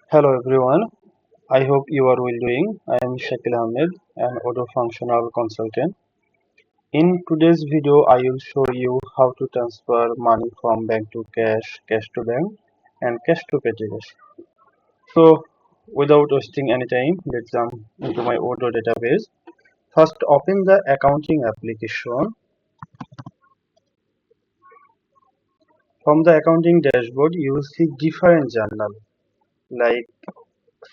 Hello everyone, I hope you are well doing. I am Shakil Ahammed, an Odoo Functional Consultant. In today's video, I will show you how to transfer money from bank to cash, cash to bank, and cash to petty cash. So, without wasting any time, let's jump into my Odoo database. First, open the accounting application. From the accounting dashboard, you will see different journal like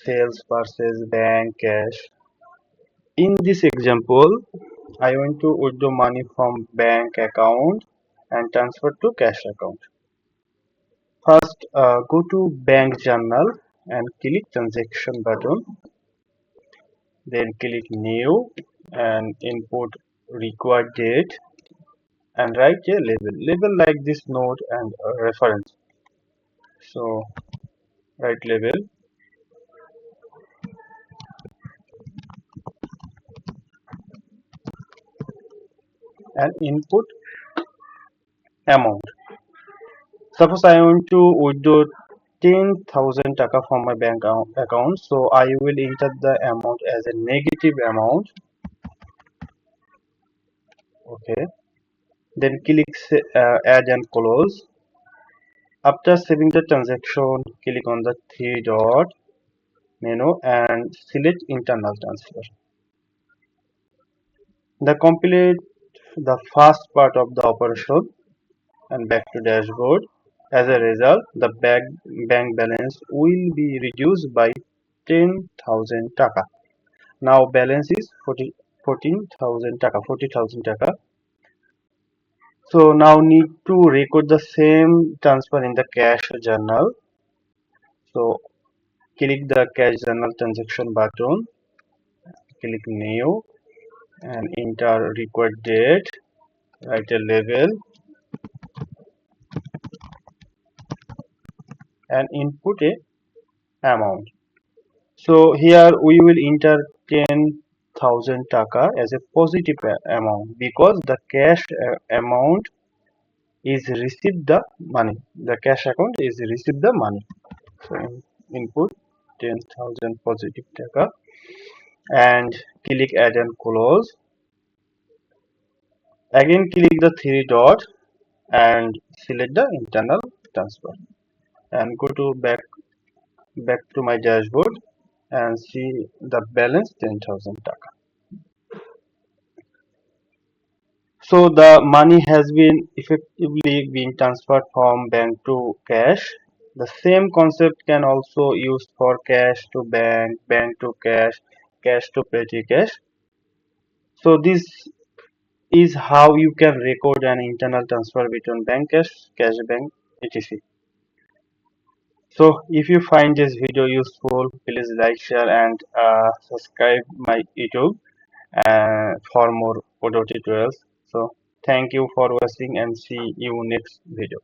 sales, purchase, bank, cash. In this example, I want to withdraw money from bank account and transfer to cash account. First, go to bank journal and click transaction button. Then click new and input required date and write a label. Label like this note and reference. So write label and input amount. Suppose I want to withdraw 10,000 taka from my bank account, so I will enter the amount as a negative amount. Okay, then click add and close. After saving the transaction, click on the three dot menu and select internal transfer. The complete the first part of the operation and back to dashboard. As a result, the bank balance will be reduced by 10,000 taka. Now balance is 14,000 taka, 40,000 taka. So now need to record the same transfer in the cash journal. So click the cash journal transaction button, click new and enter required date, write a label and input a amount. So here we will enter 10,000 taka as a positive amount because the cash amount is received the money. The cash account is received the money. So input 10,000 positive taka and click add and close. Again click the three dot and select the internal transfer and go to back to my dashboard and see the balance 10,000 taka. So the money has been effectively been transferred from bank to cash. The same concept can also used for cash to bank, bank to cash, cash to petty cash. So this is how you can record an internal transfer between bank cash bank, etc. So if you find this video useful, please like, share and subscribe my YouTube for more Odoo tutorials. So thank you for watching and see you next video.